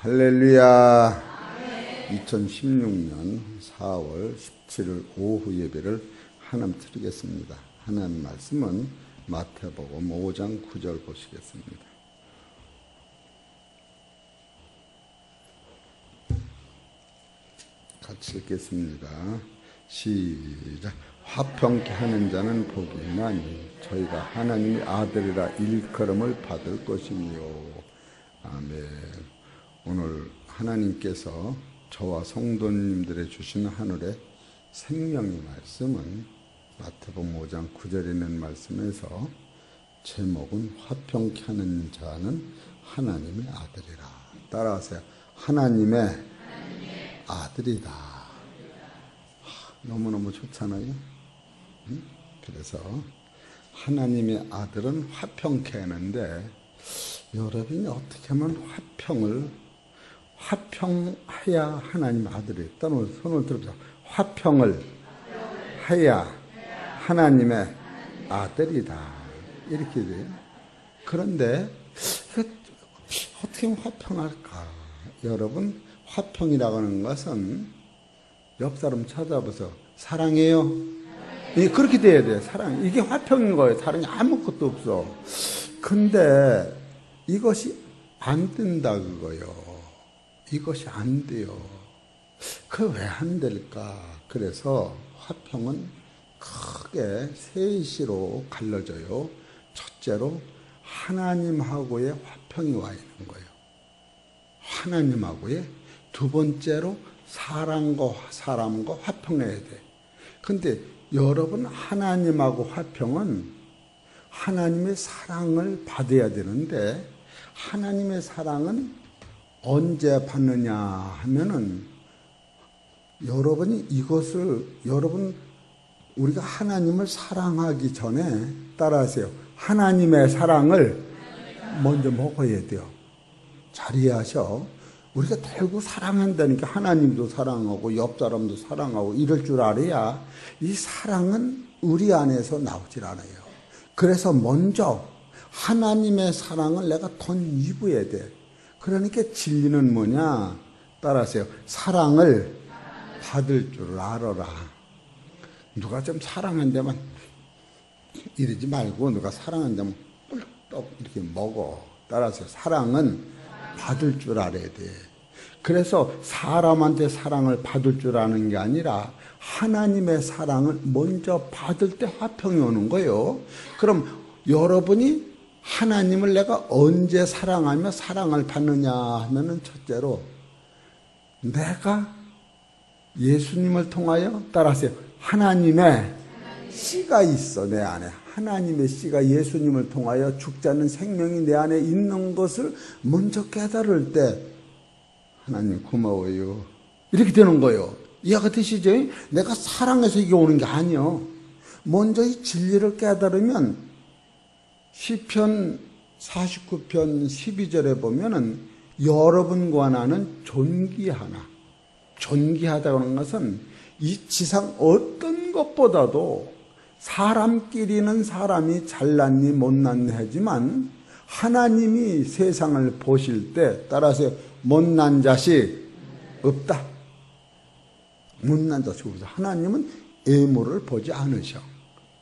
할렐루야. 2016년 4월 17일 오후 예배를 하나님 드리겠습니다. 하나님 말씀은 마태복음 5장 9절 보시겠습니다. 같이 읽겠습니다. 시작. 화평케 하는 자는 복이 있나니 저희가 하나님의 아들이라 일컬음을 받을 것이니요. 아멘. 오늘 하나님께서 저와 성도님들의 주시는 하늘의 생명의 말씀은 마태복음 5장 9절에 있는 말씀에서 제목은 화평케 하는 자는 하나님의 아들이라. 따라하세요. 하나님의 아들이다. 너무너무 좋잖아요. 그래서 하나님의 아들은 화평케 하는데 여러분이 어떻게 하면 화평해야 하나님 아들이 손을 들어보세요. 화평을 해야 하나님의 아들이다. 이렇게 돼요. 그런데 어떻게 하면 화평할까? 여러분, 화평이라고 하는 것은 옆 사람 찾아보세요. 사랑해요? 예, 그렇게 돼야 돼요. 사랑. 이게 화평인 거예요. 다른 게 아무것도 없어. 근데 이것이 안 된다 그거요. 이것이 안 돼요. 그 왜 안 될까? 그래서 화평은 크게 세 시로 갈라져요. 첫째로 하나님하고의 화평이 와 있는 거예요. 하나님하고의. 두 번째로 사람과 화평해야 돼. 근데 여러분, 하나님하고 화평은 하나님의 사랑을 받아야 되는데 하나님의 사랑은 언제 받느냐 하면은 우리가 하나님을 사랑하기 전에 따라하세요. 하나님의 사랑을 먼저 먹어야 돼요. 잘 이해하셔. 우리가 대고 사랑한다니까 하나님도 사랑하고 옆 사람도 사랑하고 이럴 줄 알아야 이 사랑은 우리 안에서 나오질 않아요. 그래서 먼저 하나님의 사랑을 내가 덧입어야 돼. 그러니까 진리는 뭐냐? 따라하세요. 사랑을 받을 줄 알아라. 누가 좀 사랑한다면 이러지 말고 누가 사랑한다면 꿀떡 이렇게 먹어. 따라하세요. 사랑은 받을 줄 알아야 돼. 그래서 사람한테 사랑을 받을 줄 아는 게 아니라 하나님의 사랑을 먼저 받을 때 화평이 오는 거예요. 그럼 여러분이 하나님을 내가 언제 사랑하며 사랑을 받느냐 하면은 첫째로 내가 예수님을 통하여 따라하세요. 하나님의 씨가 있어 내 안에. 하나님의 씨가 예수님을 통하여 죽지 않는 생명이 내 안에 있는 것을 먼저 깨달을 때 하나님 고마워요. 이렇게 되는 거예요. 이해가 되시죠? 내가 사랑해서 이게 오는 게 아니요. 먼저 이 진리를 깨달으면 시편 49편 12절에 보면은 여러분과 나는 존귀하나. 존귀하다고 하는 것은 이 지상 어떤 것보다도 사람끼리는 사람이 잘났니 못났니 하지만 하나님이 세상을 보실 때 따라서 못난 자식 없다. 못난 자식 없다. 하나님은 애모를 보지 않으셔.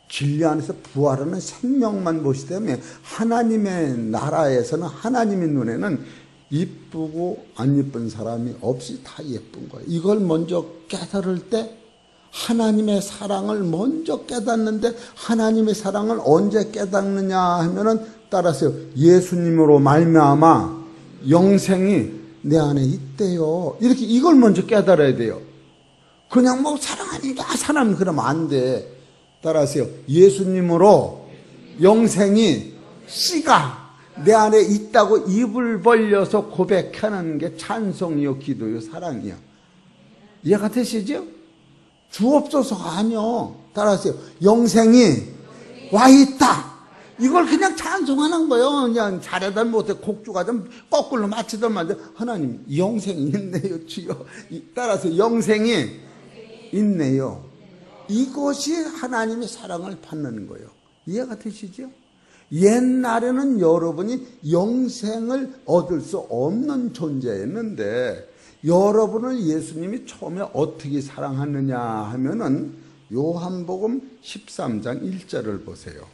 진리 안에서 부활하는 생명만 보시기 때문에 하나님의 나라에서는 하나님의 눈에는 이쁘고 안 이쁜 사람이 없이 다 예쁜 거예요. 이걸 먼저 깨달을 때 하나님의 사랑을 먼저 깨닫는데 하나님의 사랑을 언제 깨닫느냐 하면은 따라서 예수님으로 말미암아 영생이 내 안에 있대요. 이렇게 이걸 먼저 깨달아야 돼요. 그냥 뭐 사랑하니까 사람 그러면 안 돼. 따라하세요. 예수님으로 영생이 씨가 내 안에 있다고 입을 벌려서 고백하는 게 찬송이요, 기도요, 사랑이요. 이해가 되시죠? 주옵소서가 아니요. 따라하세요. 영생이 와 있다. 이걸 그냥 찬송하는 거예요. 그냥 잘하든 못해 곡주가든 거꾸로 맞히든 말든 하나님 영생이 있네요, 주여. 따라서 영생이 있네요. 이것이 하나님의 사랑을 받는 거예요. 이해가 되시죠? 옛날에는 여러분이 영생을 얻을 수 없는 존재였는데 여러분을 예수님이 처음에 어떻게 사랑하느냐 하면은 요한복음 13장 1절을 보세요.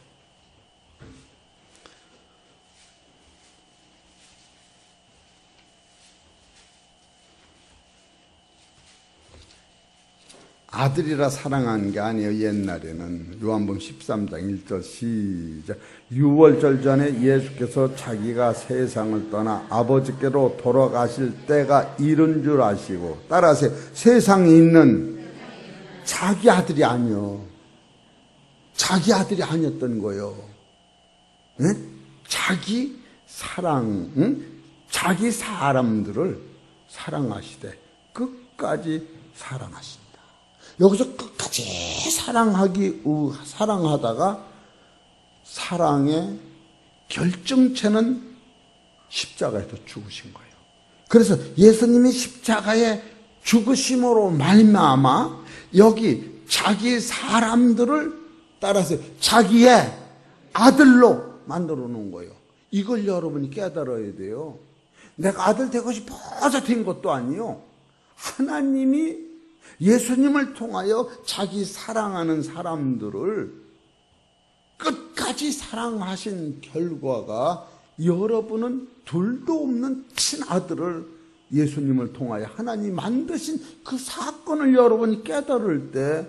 아들이라 사랑한 게 아니에요. 옛날에는. 요한복음 13장 1절 시작. 유월절 전에 예수께서 자기가 세상을 떠나 아버지께로 돌아가실 때가 이른 줄 아시고, 따라하세요. 세상에 있는 자기 아들이 아니요. 자기 아들이 아니었던 거예요. 응? 자기 사랑, 응? 자기 사람들을 사랑하시되 끝까지 사랑하신다. 여기서 끝까지 사랑하다가 사랑의 결정체는 십자가에서 죽으신 거예요. 그래서 예수님이 십자가에 죽으심으로 말미암아 여기 자기 사람들을 따라서 자기의 아들로 만들어 놓은 거예요. 이걸 여러분이 깨달아야 돼요. 내가 아들 되고 싶어서 된 것도 아니요. 하나님이 예수님을 통하여 자기 사랑하는 사람들을 끝까지 사랑하신 결과가 여러분은 둘도 없는 친아들을 예수님을 통하여 하나님 만드신 그 사건을 여러분이 깨달을 때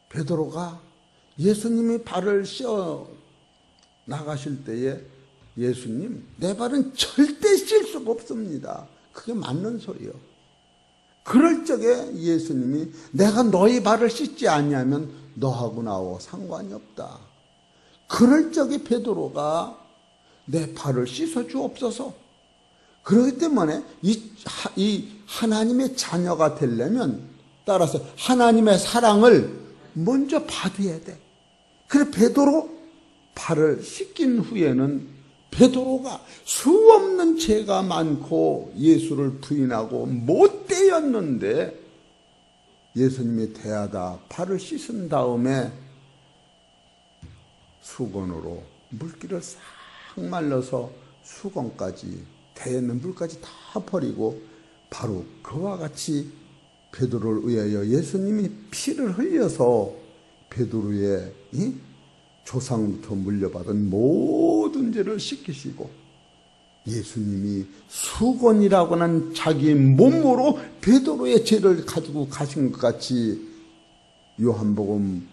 베드로가 예수님이 발을 씌워 나가실 때에 예수님, 내 발은 절대 씻을 수가 없습니다. 그게 맞는 소리예요. 그럴 적에 예수님이 내가 너희 발을 씻지 않냐면 너하고 나하고 상관이 없다. 그럴 적에 베드로가 내 발을 씻어 주옵소서. 그렇기 때문에 이 하나님의 자녀가 되려면 따라서 하나님의 사랑을 먼저 받아야 돼. 그래 베드로 발을 씻긴 후에는 베드로가 수없는 죄가 많고 예수를 부인하고 못되었는데 예수님이 대하다 발을 씻은 다음에 수건으로 물기를 싹 말려서 수건까지 대에 있는 물까지 다 버리고 바로 그와 같이 베드로를 위하여 예수님이 피를 흘려서 베드로의 조상부터 물려받은 모든 죄를 씻기시고 예수님이 수건이라고 하는 자기 몸으로 베드로의 죄를 가지고 가신 것 같이 요한복음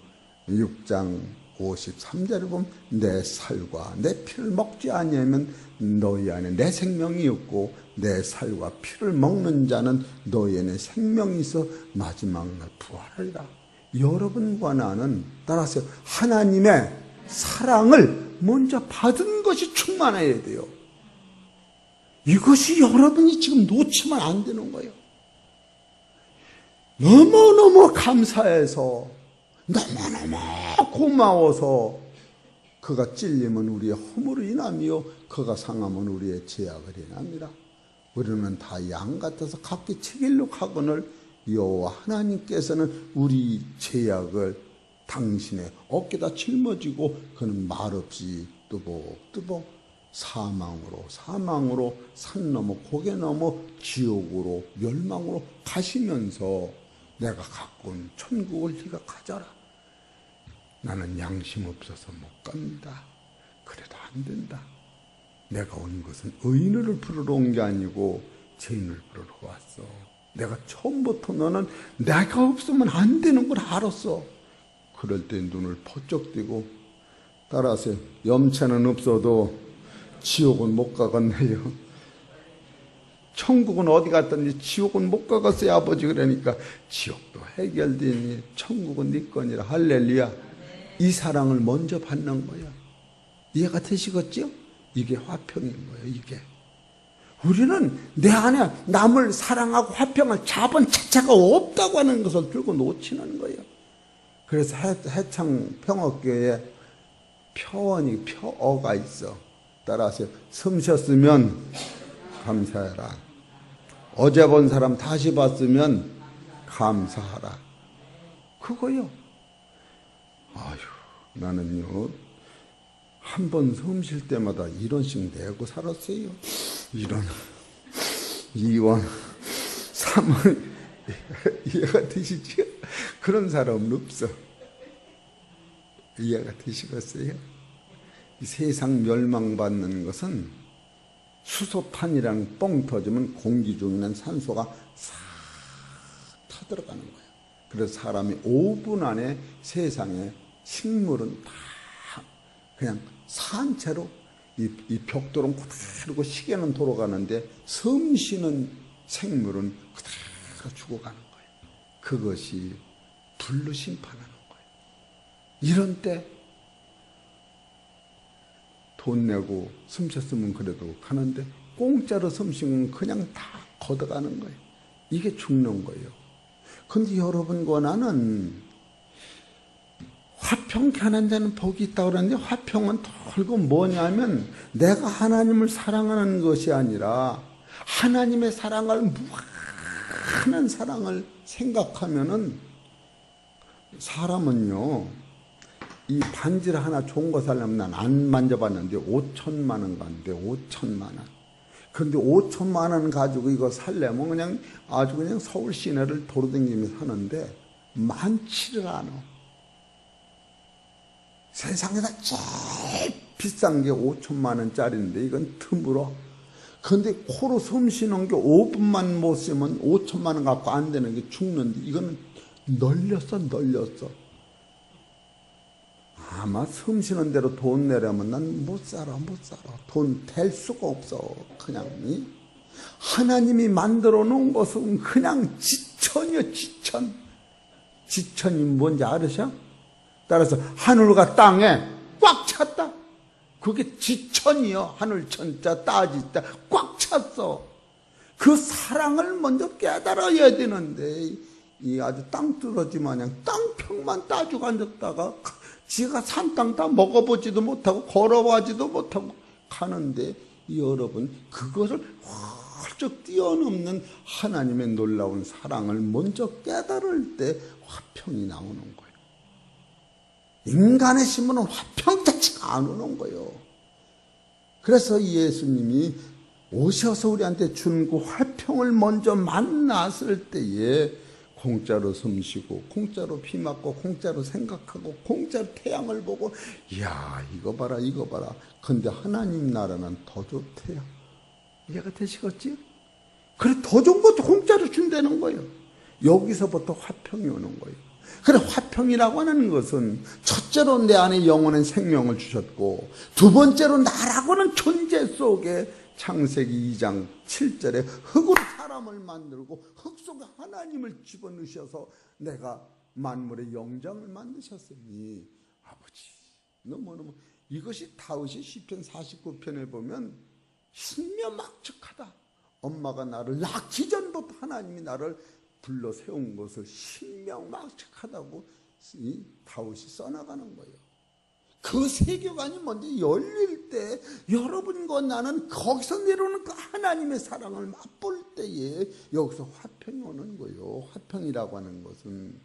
6장 53절에 보면 내 살과 내 피를 먹지 아니하면 너희 안에 내 생명이 없고 내 살과 피를 먹는 자는 너희 안에 생명이 있어 마지막 날 부활하리라. 여러분과 나는 따라서 하나님의 사랑을 먼저 받은 것이 충만해야 돼요. 이것이 여러분이 지금 놓치면 안 되는 거예요. 너무너무 감사해서 너무너무 고마워서 그가 찔리면 우리의 허물을 인하며 그가 상하면 우리의 죄악을 인합니다. 우리는 다 양 같아서 각기 책일로 가거늘 여호와 하나님께서는 우리 죄악을 당신의 어깨다 짊어지고 그는 말없이 뜨벅뜨벅 사망으로 산 넘어 고개 넘어 지옥으로 멸망으로 가시면서 내가 갖고 온 천국을 네가 가져라. 나는 양심 없어서 못 갑니다. 그래도 안 된다. 내가 온 것은 의인을 부르러 온 게 아니고 죄인을 부르러 왔어. 내가 처음부터 너는 내가 없으면 안 되는 걸 알았어. 그럴 때 눈을 번쩍 뜨고 따라하세요. 염차는 없어도 지옥은 못 가겠네요. 천국은 어디 갔더니 지옥은 못 가겠어요 아버지. 그러니까 지옥도 해결되니 천국은 네 거니라. 할렐루야. 이 사랑을 먼저 받는 거야. 이해가 되시겠죠? 이게 화평인 거예요. 이게 우리는 내 안에 남을 사랑하고 화평할 자본 자체가 없다고 하는 것을 들고 놓치는 거예요. 그래서 해창 평화교회에 표어가 있어. 따라하세요. 숨 쉬었으면 감사해라. 어제 본 사람 다시 봤으면 감사하라. 그거요. 아휴, 나는요 한 번 섬 쉴 때마다 1원씩 내고 살았어요. 1원, 2원, 3원. 이해가 되시죠? 그런 사람은 없어. 이해가 되시겠어요? 이 세상 멸망받는 것은 수소탄이랑 뻥 터지면 공기 중에 있는 산소가 싹 타들어가는 거예요. 그래서 사람이 5분 안에 세상에 식물은 다 그냥 산채로 이 벽돌은 그대로 시계는 돌아가는데 섬 쉬는 생물은 그대로 죽어가는 거예요. 그것이 불로 심판하는 거예요. 이런 때 돈 내고 숨 쉬었으면 그래도 가는데 공짜로 숨 쉬면 그냥 다 걷어가는 거예요. 이게 죽는 거예요. 근데 여러분과 나는 화평 가는 자는 복이 있다고 그러는데 화평은 결국 뭐냐면 내가 하나님을 사랑하는 것이 아니라 하나님의 사랑을 무한한 사랑을 생각하면은 사람은요 이 반지를 하나 좋은 거 사려면 난 안 만져봤는데 5천만 원 간대. 5천만 원. 근데 5천만 원 가지고 이거 살려면 그냥 아주 그냥 서울 시내를 돌아다니면서 하는데 많지를 않아. 세상에서 제일 비싼 게 5천만 원짜리인데 이건 드물어. 근데 코로 숨 쉬는 게 5분만 못 쉬면 5천만 원 갖고 안 되는 게 죽는데 이거는 널렸어. 아마 숨 쉬는 대로 돈 내려면 난 못 살아. 돈 될 수가 없어. 그냥 하나님이 만들어 놓은 것은 그냥 지천이요. 지천이 뭔지 알으셔? 따라서 하늘과 땅에 꽉 찼다. 그게 지천이요. 하늘천자 따지다 꽉 찼어. 그 사랑을 먼저 깨달아야 되는데 이 아주 땅 뚫어지 마냥 땅평만 따주고 앉았다가 지가 산 땅 다 먹어보지도 못하고 걸어보지도 못하고 가는데 여러분 그것을 훌쩍 뛰어넘는 하나님의 놀라운 사랑을 먼저 깨달을 때 화평이 나오는 거예요. 인간의 신분은 화평 자체가 안 오는 거예요. 그래서 예수님이 오셔서 우리한테 준 그 화평을 먼저 만났을 때에 공짜로 숨쉬고 공짜로 피 맞고 공짜로 생각하고 공짜로 태양을 보고 이야 이거 봐라. 근데 하나님 나라는 더 좋대요. 이해가 되시겠지? 그래 더 좋은 것도 공짜로 준다는 거예요. 여기서부터 화평이 오는 거예요. 그래 화평이라고 하는 것은 첫째로 내 안에 영원한 생명을 주셨고 두 번째로 나라고는 존재 속에 창세기 2장 7절에 흙으로 사람을 만들고 흙 속에 하나님을 집어넣으셔서 내가 만물의 영장을 만드셨으니 아버지 너무너무 이것이 다윗이 시편 49편에 보면 신묘막측하다. 엄마가 나를 낳기 전부터 하나님이 나를 불러 세운 것을 신명막측하다고 다윗이 써나가는 거예요. 그 세계관이 먼저 열릴 때 여러분과 나는 거기서 내려오는 그 하나님의 사랑을 맛볼 때에 여기서 화평이 오는 거예요. 화평이라고 하는 것은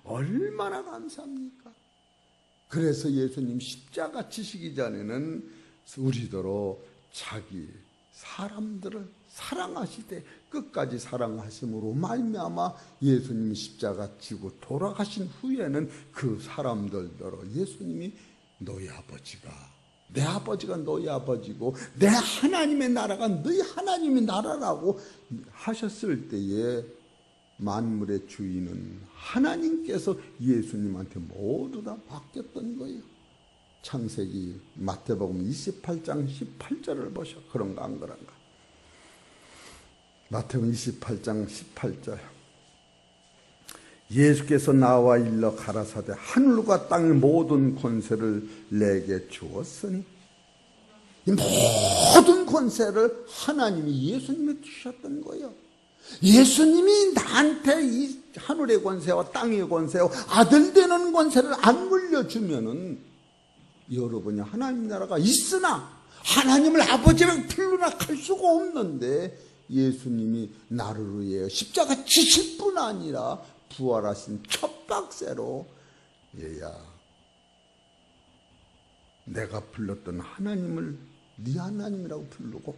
얼마나 감사합니까? 그래서 예수님 십자가 지시기 전에는 우리더러 자기 사람들을 사랑하시되 끝까지 사랑하심으로 말미암아 예수님이 십자가 지고 돌아가신 후에는 그 사람들더러 예수님이 너희 아버지가 내 아버지가 너희 아버지고 내 하나님의 나라가 너희 하나님의 나라라고 하셨을 때에 만물의 주인은 하나님께서 예수님한테 모두 다 바뀌었던 거예요. 창세기 마태복음 28장 18절을 보셔. 그런가 안 그런가? 마태복음 28장 18절 예수께서 나와 일러 가라사대 하늘과 땅의 모든 권세를 내게 주었으니 이 모든 권세를 하나님이 예수님이 주셨던 거예요. 예수님이 나한테 이 하늘의 권세와 땅의 권세와 아들 되는 권세를 안 물려주면은 여러분이 하나님 나라가 있으나 하나님을 아버지라고 부르나 갈 수가 없는데 예수님이 나를 위해 십자가 지실 뿐 아니라 부활하신 첫 박새로 얘야 내가 불렀던 하나님을 네 하나님이라고 부르고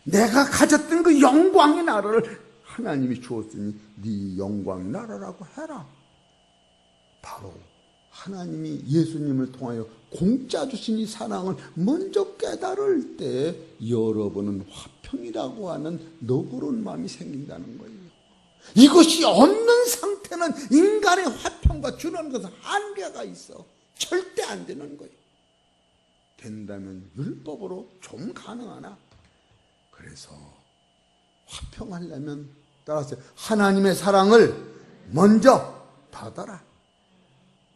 내가 가졌던 그 영광의 나라를 하나님이 주었으니 네 영광의 나라라고 해라. 바로 하나님이 예수님을 통하여 공짜 주신 이 사랑을 먼저 깨달을 때 여러분은 화평이라고 하는 너그러운 마음이 생긴다는 거예요. 이것이 없는 상태는 인간의 화평과 주는 것은 한계가 있어. 절대 안 되는 거예요. 된다면 율법으로 좀 가능하나? 그래서 화평하려면 따라서 하나님의 사랑을 먼저 받아라.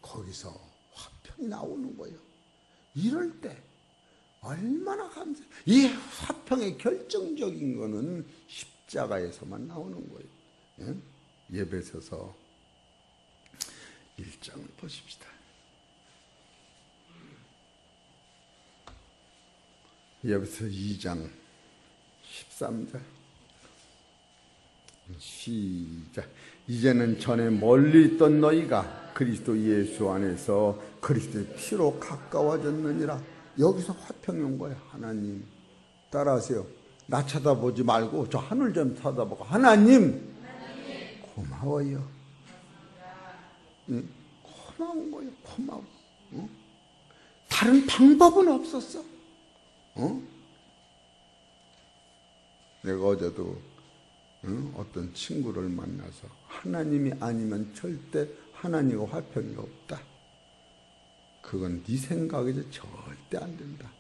거기서 화평이 나오는 거예요. 이럴 때 얼마나 감사해요. 이 화평의 결정적인 거는 십자가에서만 나오는 거예요. 예배소서 1장을 보십시다. 예배소 2장 13절 시작. 이제는 전에 멀리 있던 너희가 그리스도 예수 안에서 그리스도의 피로 가까워졌느니라. 여기서 화평이 온 거예요. 하나님 따라하세요. 나 쳐다보지 말고 저 하늘 좀 쳐다보고 하나님 고마워요. 고마운 거예요. 고마워. 다른 방법은 없었어. 내가 어제도 어떤 친구를 만나서 하나님이 아니면 절대 하나님과 화평이 없다. 그건 네 생각이지 절대 안 된다.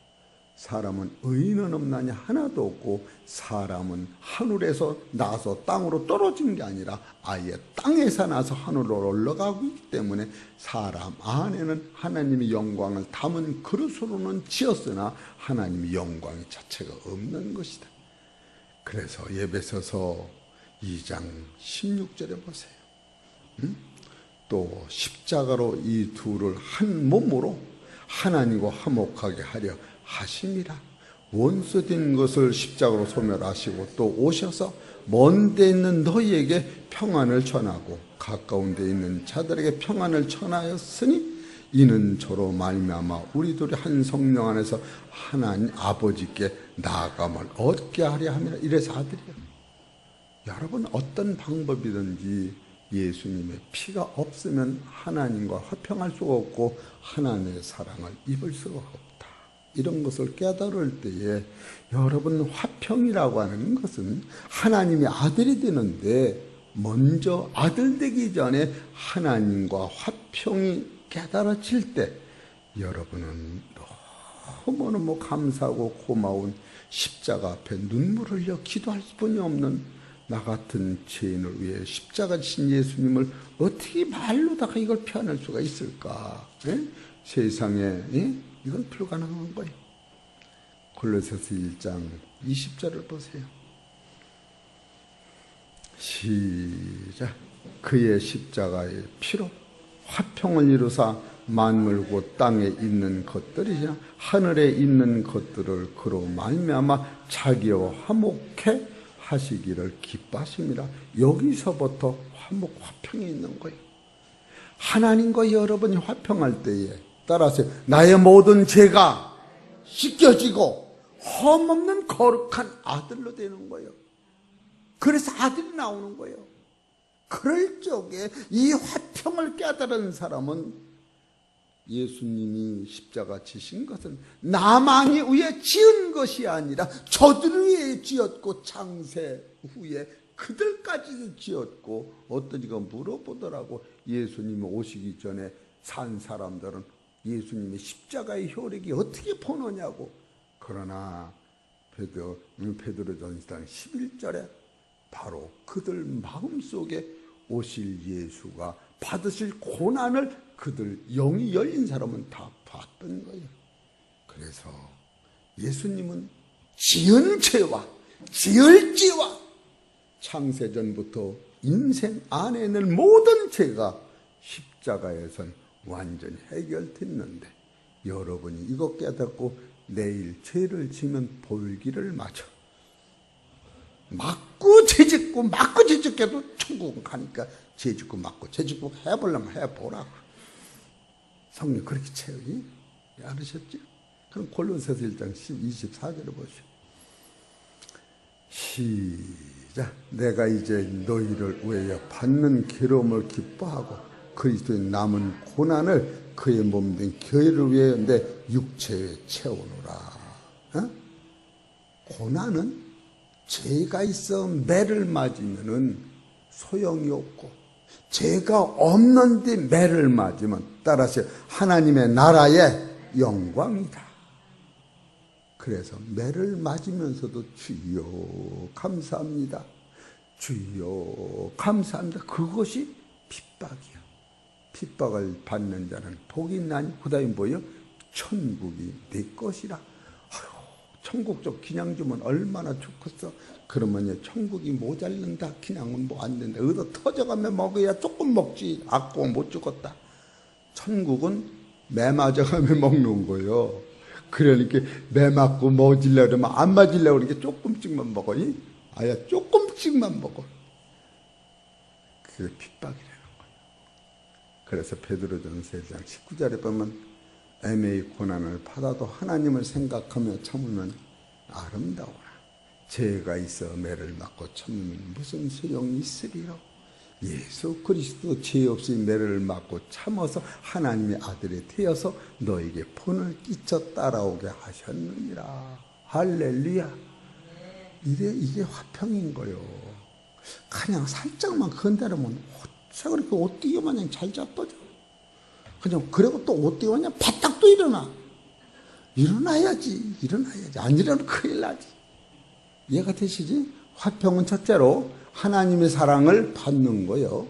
사람은 의인은 없나니 하나도 없고 사람은 하늘에서 나서 땅으로 떨어진 게 아니라 아예 땅에서 나서 하늘로 올라가고 있기 때문에 사람 안에는 하나님의 영광을 담은 그릇으로는 지었으나 하나님의 영광 자체가 없는 것이다. 그래서 예배소서 2장 16절에 보세요. 또 십자가로 이 둘을 한 몸으로 하나님과 화목하게 하려 하심이라. 원수된 것을 십자가로 소멸하시고 또 오셔서 먼 데 있는 너희에게 평안을 전하고 가까운 데 있는 자들에게 평안을 전하였으니 이는 저로 말미암아 우리들이 한 성령 안에서 하나님 아버지께 나아감을 얻게 하려 함이라. 이래서 아들이야. 여러분 어떤 방법이든지 예수님의 피가 없으면 하나님과 화평할 수가 없고 하나님의 사랑을 입을 수가 없다. 이런 것을 깨달을 때에 여러분 화평이라고 하는 것은 하나님의 아들이 되는데 먼저 아들 되기 전에 하나님과 화평이 깨달아질 때 여러분은 너무너무 감사하고 고마운 십자가 앞에 눈물을 흘려 기도할 수뿐이 없는 나 같은 죄인을 위해 십자가 지신 예수님을 어떻게 말로다가 이걸 표현할 수가 있을까? 에? 세상에 이건 불가능한 거예요. 골로새서 1장 20절을 보세요. 시작. 그의 십자가의 피로 화평을 이루사 만물 곧 땅에 있는 것들이나 하늘에 있는 것들을 그로 말미암아 자기와 화목해 하시기를 기뻐하십니다. 여기서부터 화평이 있는 거예요. 하나님과 여러분이 화평할 때에 따라서 나의 모든 죄가 씻겨지고 험없는 거룩한 아들로 되는 거예요. 그래서 아들이 나오는 거예요. 그럴 적에 이 화평을 깨달은 사람은 예수님이 십자가 지신 것은 나만이 위해 지은 것이 아니라 저들을 위해 지었고 창세 후에 그들까지도 지었고 어떠지가 물어보더라고. 예수님이 오시기 전에 산 사람들은 예수님의 십자가의 효력이 어떻게 보느냐고. 그러나 베드로전서 11절에 바로 그들 마음속에 오실 예수가 받으실 고난을 그들 영이 열린 사람은 다 봤던 거예요. 그래서 예수님은 지은 죄와 지을 죄와 창세전부터 인생 안에 있는 모든 죄가 십자가에선 완전히 해결됐는데 여러분이 이것 깨닫고 내일 죄를 지면 볼기를 맞아 맞고 죄짓고 맞고 죄짓게도 천국은 가니까 죄짓고 맞고 죄짓고 해보려면 해보라고. 성령 그렇게 채우니? 알으셨죠? 그럼 골로새서 1장 24절을 보시오. 시작. 내가 이제 너희를 위하여 받는 괴로움을 기뻐하고 그리스도의 남은 고난을 그의 몸된 교회를 위하여 내 육체에 채우노라. 어? 고난은 죄가 있어 매를 맞으면은 소용이 없고, 죄가 없는데 매를 맞으면 따라서 하나님의 나라의 영광이다. 그래서 매를 맞으면서도 주여 감사합니다, 주여 감사합니다. 그것이 핍박이야. 핍박을 받는 자는 복이 있나니 그 다음에 뭐예요? 천국이 내 것이라. 아유, 천국 좀 그냥 주면 얼마나 좋겠어. 그러면 천국이 모자른다. 그냥은 뭐 안 된다. 얻어 터져가며 먹어야 조금 먹지. 아까워 못 죽었다. 천국은 매 맞아가며 먹는 거예요. 그러니까 매 맞고 먹으려고 그러면 안 맞으려고 그러니까 조금씩만 먹어. 아야 조금씩만 먹어. 그게 핍박이라는 거예요. 그래서 베드로전서 1장 19절에 보면 애매히 고난을 받아도 하나님을 생각하며 참으면 아름다워라. 죄가 있어 매를 맞고 참으면 무슨 소용이 있으리요. 예수 그리스도 죄 없이 매를 맞고 참아서 하나님의 아들이 되어서 너에게 본을 끼쳐 따라오게 하셨느니라. 할렐루야. 이게 화평인 거요. 그냥 살짝만 건드리면 어째 그렇게 옷띠기 마냥 잘 자빠져. 그냥 그리고 또 옷띠기 마냥 바닥 또 일어나야지. 안 일어나면 큰일 나지. 이해가 되시지? 화평은 첫째로 하나님의 사랑을 받는 거예요.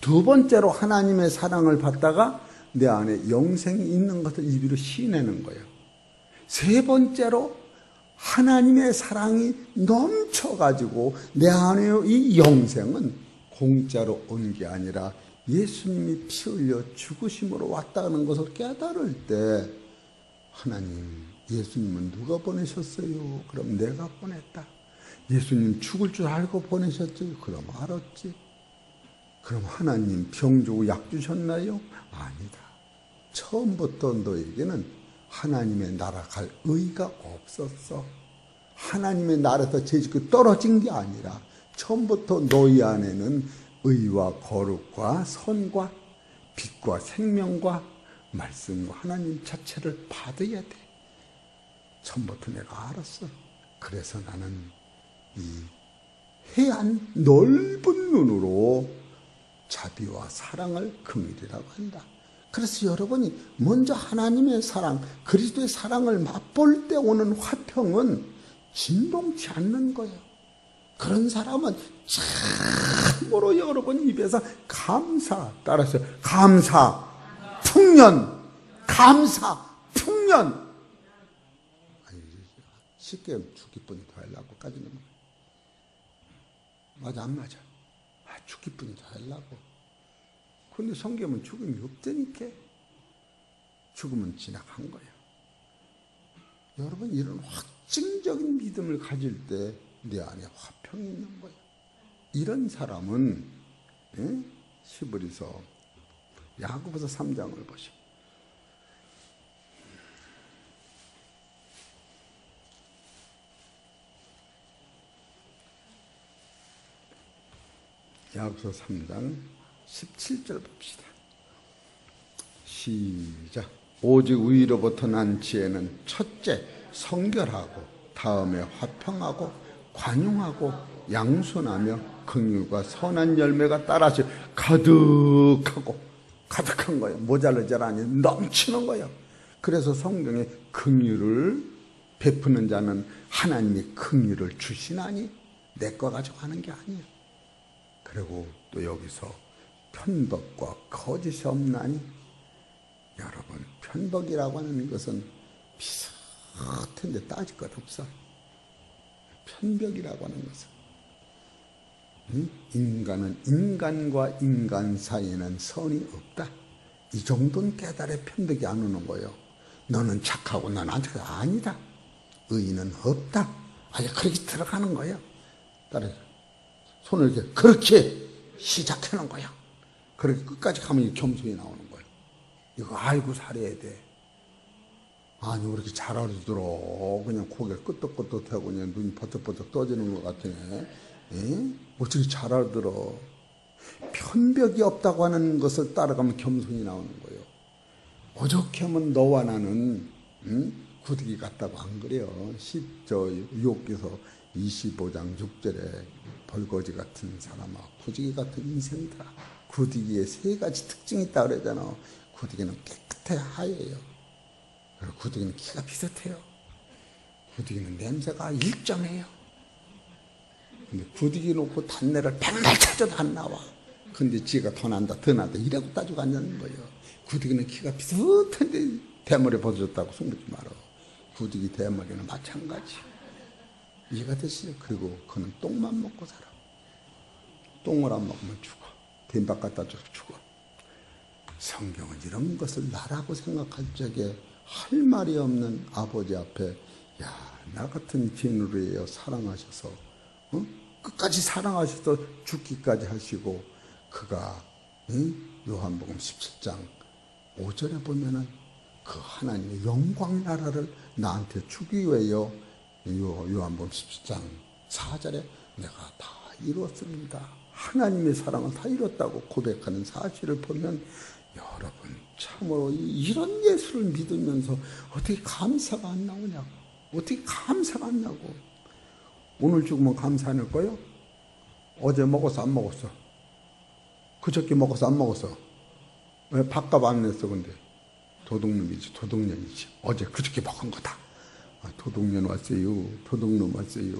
두 번째로 하나님의 사랑을 받다가 내 안에 영생이 있는 것을 입으로 시인하는 거예요. 세 번째로 하나님의 사랑이 넘쳐가지고 내 안에 이 영생은 공짜로 온 게 아니라 예수님이 피 흘려 죽으심으로 왔다는 것을 깨달을 때, 하나님, 예수님은 누가 보내셨어요? 그럼 내가 보냈다. 예수님 죽을 줄 알고 보내셨죠? 그럼 알았지. 그럼 하나님 병 주고 약 주셨나요? 아니다. 처음부터 너에게는 하나님의 나라 갈 의가 없었어. 하나님의 나라에서 죄짓고 떨어진 게 아니라 처음부터 너희 안에는 의와 거룩과 선과 빛과 생명과 말씀과 하나님 자체를 받아야 돼. 처음부터 내가 알았어. 그래서 나는 이 해안 넓은 눈으로 자비와 사랑을 긍휼이라고 한다. 그래서 여러분이 먼저 하나님의 사랑, 그리스도의 사랑을 맛볼 때 오는 화평은 진동치 않는 거예요. 그런 사람은 참으로 여러분 입에서 감사, 따라서 감사, 풍년, 감사, 풍년. 쉽게 죽기뿐이 더 하려고까지는. 맞아, 안 맞아? 죽기뿐이 더 하려고. 근데 성경은 죽음이 없다니까. 죽음은 지나간 거야. 여러분, 이런 확증적인 믿음을 가질 때 내 안에 화평이 있는 거야. 이런 사람은 히브리서 야고보서 3장을 보시오. 야고보서 3장 17절 봅시다. 시작. 오직 의로부터 난 지혜는 첫째 성결하고 다음에 화평하고 관용하고 양손하며 긍휼과 선한 열매가 따라서 가득하고, 가득한 거예요. 모자르지 않니 넘치는 거예요. 그래서 성경에 긍휼을 베푸는 자는 하나님이 긍휼을 주시나니 내 거 가지고 하는 게 아니에요. 그리고 또 여기서 편법과 거짓이 없나니, 여러분, 편법이라고 하는 것은 비슷한데 따질 것 없어. 편벽이라고 하는 것은 인간은 인간과 인간 사이에는 선이 없다. 이 정도는 깨달아 편벽이 안 오는 거예요. 너는 착하고 너는 안 착하고, 아니다. 의인은 없다. 아예 그렇게 들어가는 거예요. 따라서 손을 이렇게 그렇게 시작하는 거야. 그렇게 끝까지 가면 겸손히 나오는 거예요. 이거 알고 살아야 돼. 아니, 왜 이렇게 잘 알아들어? 그냥 고개 끄덕끄덕하고 그냥 눈이 버쩍버쩍 떠지는 것 같으네. 에? 어떻게 잘 알아들어? 편벽이 없다고 하는 것을 따라가면 겸손이 나오는 거예요. 어떻게 하면 너와 나는 구두기 같다고 안 그래요? 유혹기서 25장 6절에 벌거지 같은 사람아 구두기 같은 인생이다. 구두기에 세 가지 특징이 있다 그러잖아. 구두기는 깨끗해 하얘요. 그리고 구두기는 키가 비슷해요. 구두기는 냄새가 일정해요. 근데 구두기 놓고 단내를 백날 찾아도 안 나와. 근데 지가 더 난다 이라고 따지고 앉는 거예요. 구두기는 키가 비슷한데 대머리 벗어졌다고 숨기지 말아. 구두기 대머리는 마찬가지. 이해가 되시죠? 그리고 그는 똥만 먹고 살아. 똥을 안 먹으면 죽어. 빈밥 갖다 줘서 죽어. 성경은 이런 것을 나라고 생각할 적에 할 말이 없는 아버지 앞에 야, 나 같은 진으로예요. 사랑하셔서 끝까지 사랑하셔서 죽기까지 하시고 그가 요한복음 17장 5절에 보면은 그 하나님의 영광 나라를 나한테 주기 위하여 요한복음 17장 4절에 내가 다 이루었습니다. 하나님의 사랑을 다 이뤘다고 고백하는 사실을 보면 여러분 참으로 이런 예수를 믿으면서 어떻게 감사가 안 나오냐고. 어떻게 감사가 안 나고. 오늘 죽으면 감사 안 할 거예요? 어제 먹었어 안 먹었어? 그저께 먹었어 안 먹었어? 왜 밥값 안 냈어 근데? 도둑놈이지 도둑년이지. 어제 그저께 먹은 거다. 아, 도둑년 왔어요. 도둑놈 왔어요.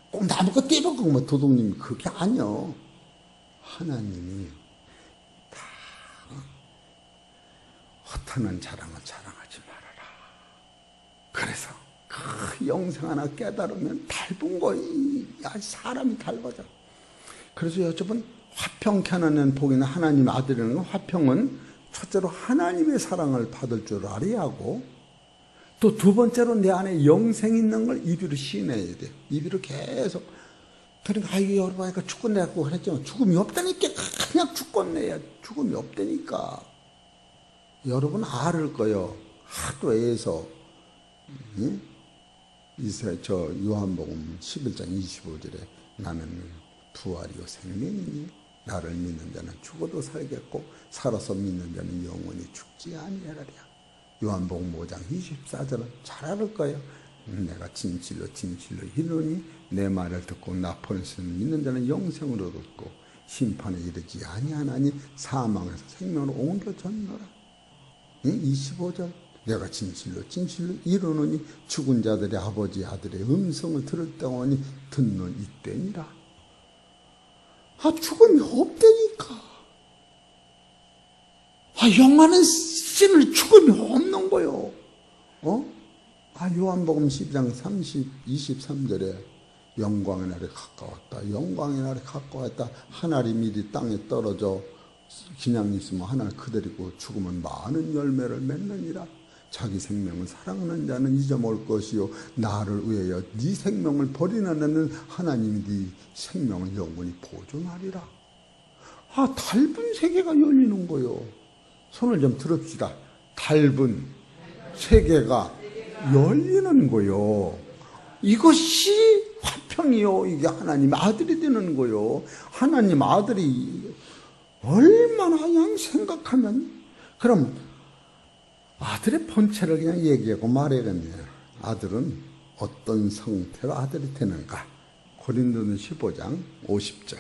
꼭 나무가 떼먹은 뭐 도둑님이 그게 아니요. 하나님이 다 허탄한 자랑을 자랑하지 말아라. 그래서 그 영생 하나 깨달으면 닮은 거이 사람이 닮아져. 그래서 여러분 화평 캐나는 복이는 하나님 아들이라는 화평은 첫째로 하나님의 사랑을 받을 줄 알아야 하고 또 두 번째로 내 안에 영생이 있는 걸 입으로 시인해야 돼요. 입으로 계속. 그러니까 이게 여러분 아까 죽겠네고 그랬죠. 죽음이 없다니까. 그냥 죽겠네야. 죽음이 없다니까. 여러분 알을 거요. 하도 애해서 저 요한복음 11장 25절에 나는 부활이요 생명이니 나를 믿는 자는 죽어도 살겠고 살아서 믿는 자는 영원히 죽지 아니하리라. 요한복음 5장 24절은 잘 알을 거예요. 내가 진실로 이르노니 내 말을 듣고 나 보내심을 믿는 자는 영생으로 얻고 심판에 이르지 아니하나니 사망에서 생명으로 옮겨졌노라. 25절 내가 진실로 이르노니 죽은 자들의 아버지 아들의 음성을 들을 때오니 듣는 이때니라. 아 죽음이 없다니까. 아 영화는 신을 죽음이 없는 거요. 요한복음 12장 23절에 영광의 날이 가까웠다. 영광의 날이 가까웠다. 하늘이 미리 땅에 떨어져 그냥 있으면 하늘 그대로고 죽으면 많은 열매를 맺느니라. 자기 생명을 사랑하는 자는 잊어먹을 것이요 나를 위하여 네 생명을 버리는 자는 하나님이 네 생명을 영원히 보존하리라. 아 닮은 세계가 열리는 거요. 손을 좀 들읍시다. 닮은 세계가 열리는 거요. 이것이 화평이요. 이게 하나님 아들이 되는 거요. 하나님 아들이 얼마나 그냥 생각하면 그럼 아들의 본체를 그냥 얘기하고 말해야겠네요. 아들은 어떤 성태로 아들이 되는가? 고린도는 15장 50절.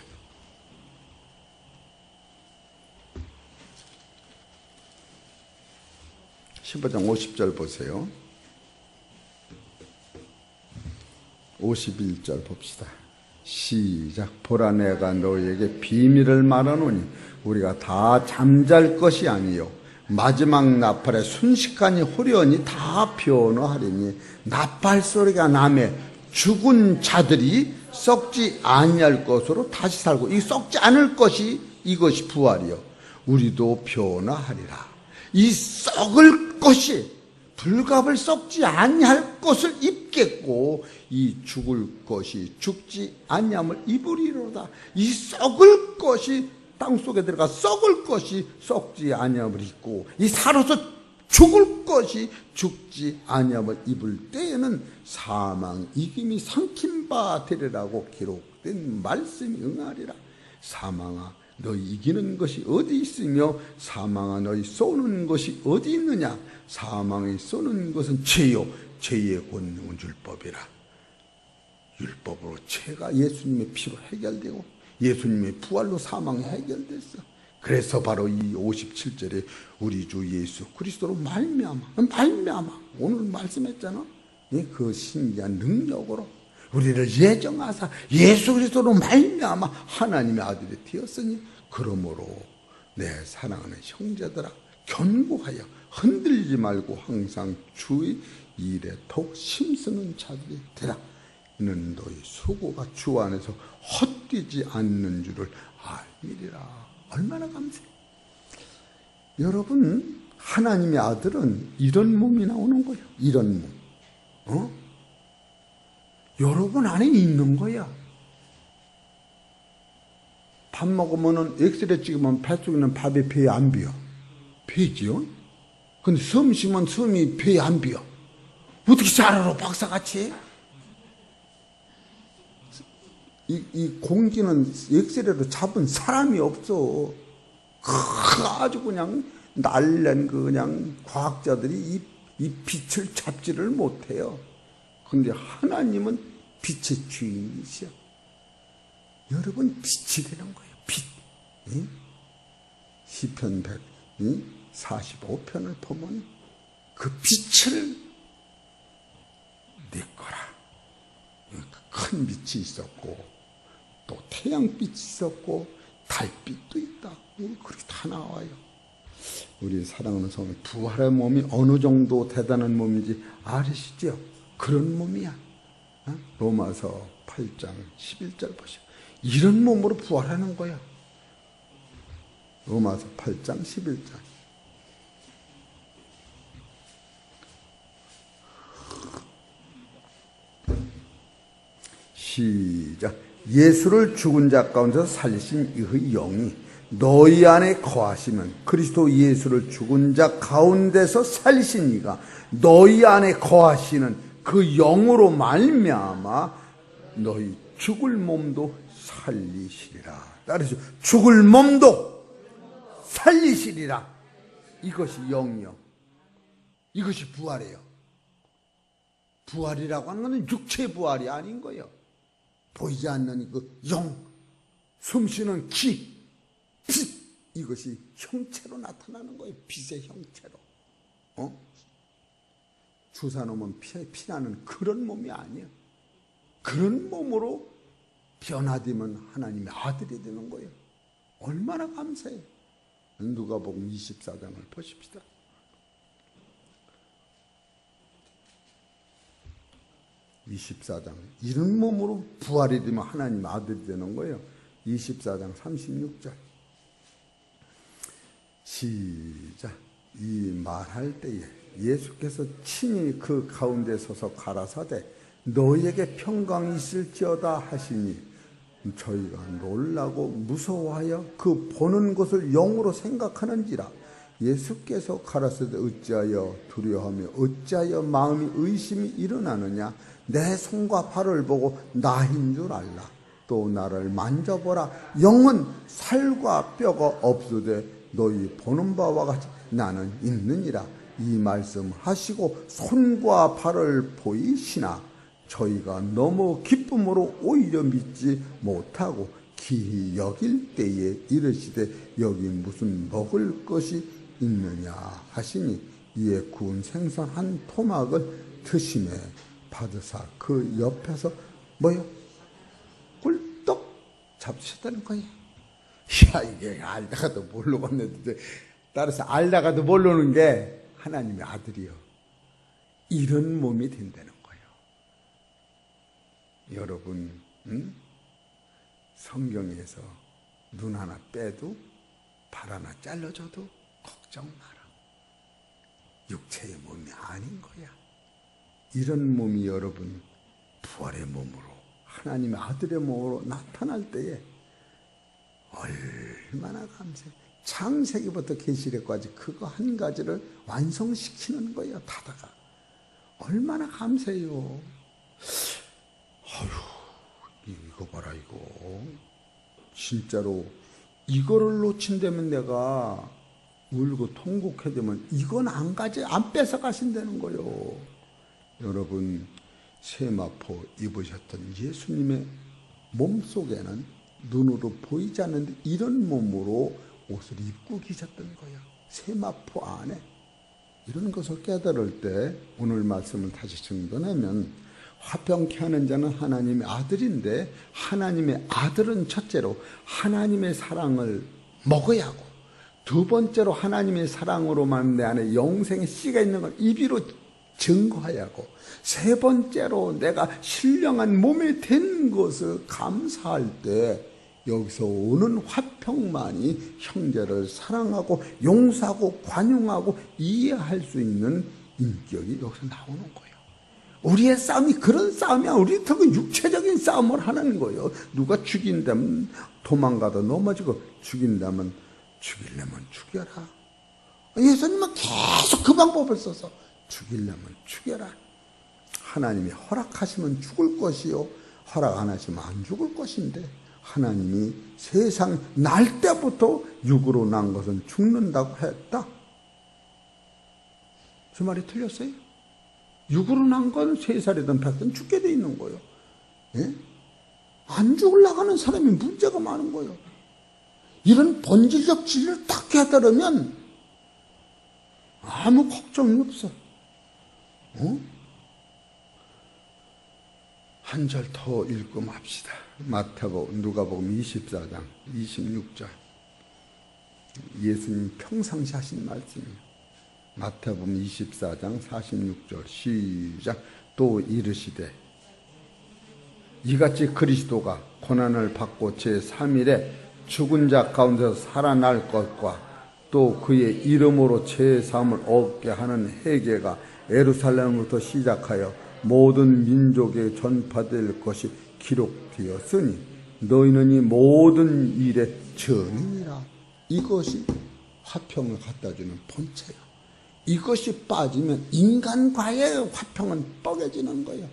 15장 50절 보세요. 51절 봅시다. 시작. 보라 내가 너희에게 비밀을 말하노니 우리가 다 잠잘 것이 아니요 마지막 나팔에 순식간에 후련히 다 변화하리니 나팔 소리가 나매 죽은 자들이 썩지 아니할 것으로 다시 살고 이 썩지 않을 것이 이것이 부활이요 우리도 변화하리라. 이 썩을 것이 불갑을 썩지 아니할 것을 입겠고 이 죽을 것이 죽지 아니함을 입으리로다. 이 썩을 것이 땅속에 들어가 썩을 것이 썩지 아니함을 입고 이 살아서 죽을 것이 죽지 아니하며 입을 때에는 사망 이김이 삼킨 바 되리라고 기록된 말씀이 응하리라. 사망아 너희 이기는 것이 어디 있으며 사망아 너희 쏘는 것이 어디 있느냐. 사망이 쏘는 것은 죄요 죄의 권능은 율법이라. 율법으로 죄가 예수님의 피로 해결되고 예수님의 부활로 사망이 해결됐어. 그래서 바로 이 57절에 우리 주 예수 그리스도로 말미암아 오늘 말씀했잖아. 그 신기한 능력으로 우리를 예정하사 예수 그리스도로 말미암아 하나님의 아들이 되었으니 그러므로 내 사랑하는 형제들아 견고하여 흔들리지 말고 항상 주의 일에 더욱 힘쓰는 자들이 되라. 이는 너희 수고가 주 안에서 헛되지 않는 줄을 알미리라. 얼마나 감사해. 여러분 하나님의 아들은 이런 몸이 나오는 거예요. 이런 몸. 여러분 안에 있는 거야. 밥 먹으면은 엑스레이 찍으면 뱃속에 있는 밥이 배에 안 비어. 배지요? 근데 숨 쉬면 숨이 배에 안 비어. 어떻게 잘 알아 박사같이? 이 공기는 엑스레이로 잡은 사람이 없어. 아주 그냥 날랜 그냥 과학자들이 이 빛을 잡지를 못해요. 근데 하나님은 빛의 주인이시여. 여러분 빛이 되는 거예요. 빛. 시편 145편을 보면 그 빛을 내 거라. 큰 빛이 있었고 또 태양빛이 있었고 달빛도 있다. 그렇게 다 나와요. 우리 사랑하는 성도 부활의 몸이 어느 정도 대단한 몸인지 아시죠? 그런 몸이야. 로마서 8장 11절 보시오. 이런 몸으로 부활하는 거야. 로마서 8장 11절. 시작. 예수를 죽은 자 가운데서 살리신 이의 영이 너희 안에 거하시면 그리스도 예수를 죽은 자 가운데서 살리신 이가 너희 안에 거하시는 그 영으로 말미암아 너희 죽을 몸도 살리시리라. 따르시오. 죽을 몸도 살리시리라. 이것이 영이요. 이것이 부활이에요. 부활이라고 하는 것은 육체의 부활이 아닌 거예요. 보이지 않는 그 영, 숨쉬는 기, 빛, 이것이 형체로 나타나는 거예요. 빛의 형체로. 주사 놓으면 피나는 그런 몸이 아니에요. 그런 몸으로 변화되면 하나님의 아들이 되는 거예요. 얼마나 감사해요. 누가복음 24장을 보십시다. 이런 몸으로 부활이 되면 하나님 아들이 되는 거예요. 24장 36절 시작. 이 말할 때에 예수께서 친히 그 가운데 서서 가라사대 너희에게 평강이 있을지어다 하시니 저희가 놀라고 무서워하여 그 보는 것을 영으로 생각하는지라. 예수께서 가라사대 어찌하여 두려워하며 어찌하여 마음이 의심이 일어나느냐. 내 손과 발을 보고 나인 줄 알라. 또 나를 만져보라. 영은 살과 뼈가 없으되 너희 보는 바와 같이 나는 있느니라. 이 말씀 하시고 손과 발을 보이시나 저희가 너무 기쁨으로 오히려 믿지 못하고 기히 여길 때에 이르시되 여기 무슨 먹을 것이 있느냐 하시니 이에 구운 생선 한 토막을 드시매 받으사 그 옆에서 뭐요? 꿀떡 잡수셨다는 거예요. 야, 이게 알다가도 모르고 왔는데 따라서 알다가도 모르는 게 하나님의 아들이요. 이런 몸이 된다는 거예요. 여러분, 성경에서 눈 하나 빼도 발 하나 잘라줘도 걱정 마라. 육체의 몸이 아닌 거야. 이런 몸이 여러분 부활의 몸으로 하나님의 아들의 몸으로 나타날 때에 얼마나 감사해. 창세기부터 계시록까지 그거 한 가지를 완성시키는 거예요. 다다가 얼마나 감사해요. 아휴, 이거 봐라 이거. 진짜로 이거를 놓친다면 내가 울고 통곡해되면 이건 안 뺏어가신다는 거요. 여러분, 세마포 입으셨던 예수님의 몸속에는 눈으로 보이지 않는데 이런 몸으로 옷을 입고 계셨던 거예요. 세마포 안에. 이런 것을 깨달을 때 오늘 말씀을 다시 정돈하면 화평케 하는 자는 하나님의 아들인데, 하나님의 아들은 첫째로 하나님의 사랑을 먹어야 하고, 두 번째로 하나님의 사랑으로만 내 안에 영생의 씨가 있는 걸 입으로 증거해야 하고, 세 번째로 내가 신령한 몸이 된 것을 감사할 때 여기서 오는 화평만이 형제를 사랑하고 용서하고 관용하고 이해할 수 있는 인격이 여기서 나오는 거예요. 우리의 싸움이 그런 싸움이야. 우리 더 육체적인 싸움을 하는 거예요. 누가 죽인다면 도망가다 넘어지고, 죽인다면 죽이려면 죽여라. 예수님은 계속 그 방법을 써서 죽이려면 죽여라. 하나님이 허락하시면 죽을 것이요, 허락 안 하시면 안 죽을 것인데, 하나님이 세상 날 때부터 육으로 난 것은 죽는다고 했다. 제 말이 틀렸어요? 육으로 난 건 3살이든 100든 죽게 돼 있는 거예요. 예? 안 죽으려고 하는 사람이 문제가 많은 거예요. 이런 본질적 진리를 딱 깨달으면 아무 걱정이 없어. 한 절 더 읽고 맙시다. 마태복음, 누가복음 24장 26절. 예수님 평상시 하신 말씀이에요. 마태복음 24장 46절 시작. 또 이르시되 이같이 그리스도가 고난을 받고 제3일에 죽은 자 가운데서 살아날 것과 또 그의 이름으로 제사함을 얻게 하는 회개가 예루살렘부터 시작하여 모든 민족에 전파될 것이 기록되었으니 너희는 이 모든 일의 증인이라. 이것이 화평을 갖다주는 본체예요. 이것이 빠지면 인간과의 화평은 뻐개지는 거예요.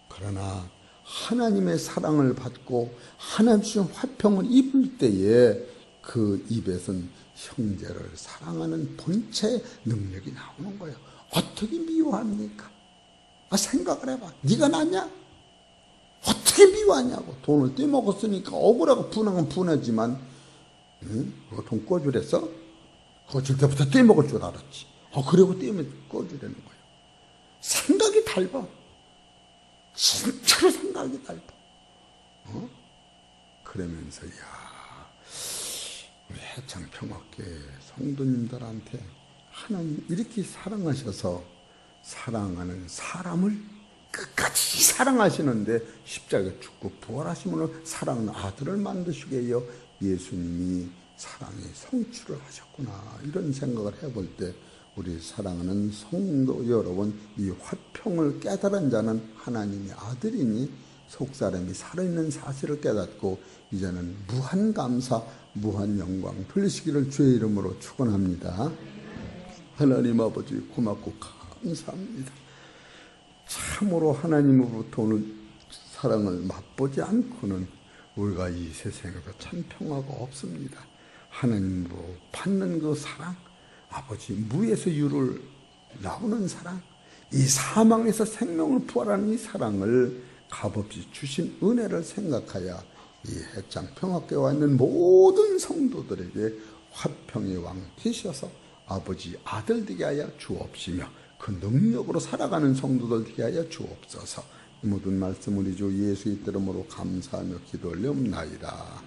그러나 하나님의 사랑을 받고 하나님의 화평을 입을 때에 그 입에서는 형제를 사랑하는 본체의 능력이 나오는 거예요. 어떻게 미워합니까? 생각을 해봐. 네가 낫냐? 어떻게 미워하냐고. 돈을 떼먹었으니까 억울하고 분하면 분하지만, 그거 돈 꺼주랬어? 그거 줄 때부터 떼먹을 줄 알았지. 그리고 떼면 꺼주라는 거예요. 생각이 달라. 진짜로 생각이 달라. 그러면서 우리 해창평화교회 성도님들한테 하나님 이렇게 사랑하셔서 사랑하는 사람을 끝까지 사랑하시는데 십자가에 죽고 부활하심으로 사랑하는 아들을 만드시게 해요. 예수님이 사랑의 성취를 하셨구나. 이런 생각을 해볼 때 우리 사랑하는 성도 여러분, 이 화평을 깨달은 자는 하나님의 아들이니 속사람이 살아있는 사실을 깨닫고 이제는 무한 감사, 무한 영광 돌리시기를 주의 이름으로 축원합니다. 하나님 아버지 고맙고 감사합니다. 참으로 하나님으로부터 오는 사랑을 맛보지 않고는 우리가 이 세상에서 참 평화가 없습니다. 하나님으로 받는 그 사랑, 아버지 무에서 유를 나오는 사랑, 이 사망에서 생명을 부활하는 이 사랑을 값없이 주신 은혜를 생각하여 이 해창평화교회에 와 있는 모든 성도들에게 화평의 왕 되셔서 아버지 아들 되게 하여 주옵시며 그 능력으로 살아가는 성도들 되게 하여 주옵소서. 이 모든 말씀 우리 주 예수의 이름으로 감사하며 기도 올려옵나이다.